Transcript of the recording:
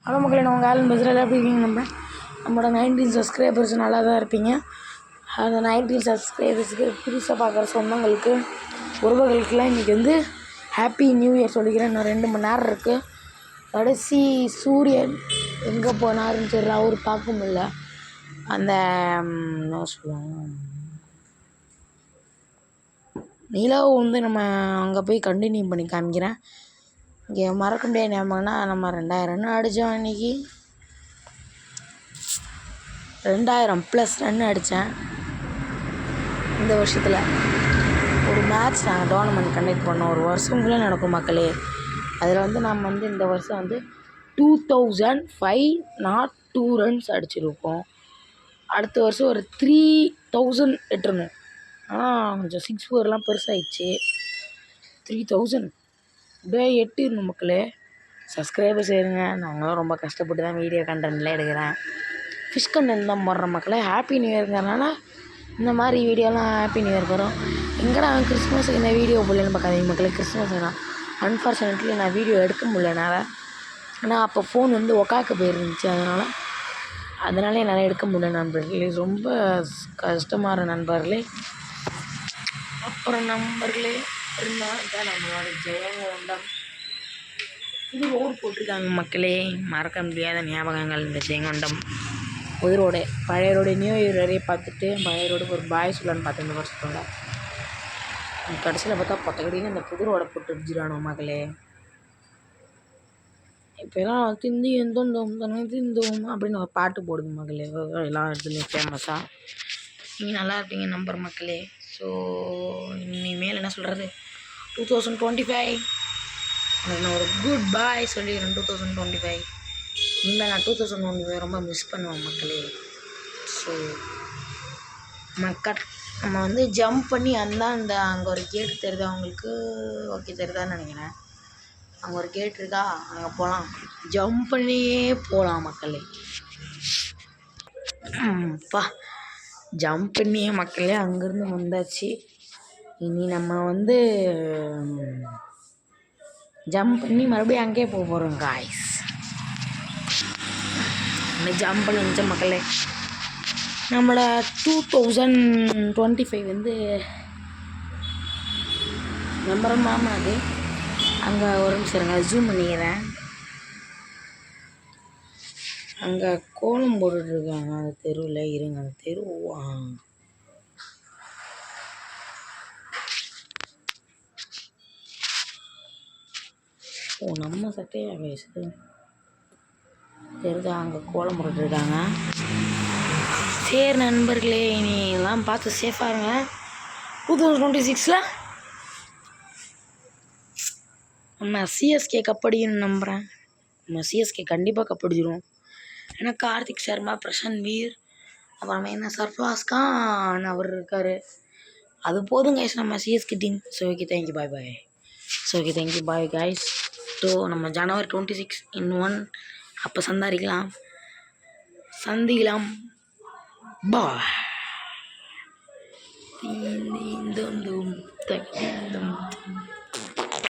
Hello மக்களே, நான் உங்கள் ஆலன் பேசுகிறேன். எப்படி இருக்கீங்க? நம்மளோட 19 சப்ஸ்கிரைபர்ஸ் நல்லா தான் இருப்பீங்க. அந்த 19 சப்ஸ்கிரைபர்ஸுக்கு புதுசாக பார்க்குற சொந்தங்களுக்கு உறவுகளுக்கெல்லாம் இன்றைக்கி வந்து ஹாப்பி நியூ இயர் சொல்லிக்கிறேன். இன்னும் 2 மணி நேரம் இருக்குது. கடைசி சூரியன் எங்கே போனாருன்னு தெரியல, அவர் பார்க்க முடியல. அந்த என்ன சொல்லுவோம், நிலாவை வந்து நம்ம அங்கே போய் கண்டினியூ பண்ணி காமிக்கிறேன். இங்கே மறக்க முடியாத ஞாபகம்னா, நம்ம 2000 ரன் அடித்தோம். இன்றைக்கி 2000+ ரன் அடித்தேன். இந்த வருஷத்தில் ஒரு மேட்ச் நாங்கள் டோர்னமெண்ட் கண்டக்ட் பண்ணோம். ஒரு வருஷம் நடக்கும் மக்களே. அதில் வந்து நம்ம வந்து இந்த வருஷம் வந்து 2502 ரன்ஸ் அடிச்சிருக்கோம். அடுத்த வருஷம் ஒரு 3000 எட்டணும். ஆனால் கொஞ்சம் 6-4 பெருசாகிடுச்சு. 3000 அப்படியே எட்டிடணும் மக்களே. சப்ஸ்கிரைபர் செய்யுங்க. நாங்களும் ரொம்ப கஷ்டப்பட்டு தான் வீடியோ கண்டென்ட்லாம் எடுக்கிறேன். ஃபிஷ் கண்டென்ட் தான் போடுற மக்களே. ஹாப்பி நியூ இயருங்கிறனால இந்த மாதிரி வீடியோலாம் ஹாப்பி நியூ இயர் வரும். எங்கடா கிறிஸ்மஸுக்கு இந்த வீடியோ போடலன்னு பார்க்காதீங்க மக்களே. கிறிஸ்மஸ் நான் அன்ஃபார்ச்சுனேட்லி நான் வீடியோ எடுக்க முடியலனால, ஆனால் அப்போ ஃபோன் வந்து ஒக்காக்க போயிருந்துச்சு. அதனால என்னால் எடுக்க முடியல நண்பர்களே. ரொம்ப கஷ்டமான நண்பர்களே. அப்புறம் நண்பர்களே இருந்தால் இதான் நம்மளோட ஜெயங்கொண்டம். இது ரோடு போட்டிருக்காங்க மக்களே. மறக்க முடியாத ஞாபகங்கள் இந்த ஜெயங்கொண்டம் புது ரோடு. பழைய ரோடு நியூ இயர் வரையே பார்த்துட்டு பழைய ரோடுக்கு ஒரு பாய் சொல்லலான்னு பார்த்தேன் இந்த வருஷத்தோட. கடைசியில் பார்த்தா பத்தக்கடின்னு இந்த புது ரோடை போட்டு அடிச்சிடானோ மக்களே. இப்போலாம் திந்தி எந்தோம் திந்தோம் அப்படின்னு ஒரு பாட்டு போடுங்க மக்களே. எல்லா இடத்துலையும் ஃபேமஸாக. நீங்கள் நல்லா இருப்பீங்க நம்புற மக்களே. ஸோ இனிமேல் என்ன சொல்கிறது, 2025 நான் ஒரு குட் பாய் சொல்லிடுறேன். 2025 இனிமேல் நான் 2025 ரொம்ப மிஸ் பண்ணுவேன் மக்களே. ஸோ நம்ம வந்து ஜம்ப் பண்ணி அந்த அங்கே ஒரு கேட்டு தெரியுது அவங்களுக்கு. ஓகே தெரியுதான்னு நினைக்கிறேன். அங்கே ஒரு கேட் இருக்கா, அங்கே போகலாம். ஜம்ப் பண்ணியே போகலாம் மக்களே. ஜம்ப் பண்ணியே மக்களே அங்கேருந்து வந்தாச்சு. இனி நம்ம வந்து ஜம்ப் பண்ணி மறுபடியும் அங்கேயே போக போகிறோம் காய்ஸ். ஜம்ப் பண்ணி வந்துச்ச மக்களே. நம்மளோட 2025 வந்து நம்பரமாக அது அங்கே ஒரு நிமிஷம் இருங்க, ஜூம் பண்ணிக்கிறேன். அங்கே கோலம் போட்டுட்ருக்காங்க அந்த தெருவில். இருங்க, அந்த தெரு நம்ம சட்டையா பேசுது தெரியுதா? அங்கே கோலம் போட்டுட்ருக்காங்க. சரி நண்பர்களே, இனி எல்லாம் பார்த்து சேஃபாக இருங்க. 2026 நம்ம சிஎஸ்கே கப்படின்னு நம்புகிறேன். நம்ம சிஎஸ்கே கண்டிப்பாக கப்படிச்சிடும். ஏன்னா கார்த்திக் சர்மா, பிரசாந்த் வீர், அப்புறமா என்ன சர்ஃபாஸ் கான் அவர் இருக்கார். அது போதும் கைஸ் நம்ம CSK team. So okay, thank you, bye bye. So okay, thank you, bye guys. So நம்ம ஜனவரி 26 1 அப்போ சந்திக்கலாம். பாய்.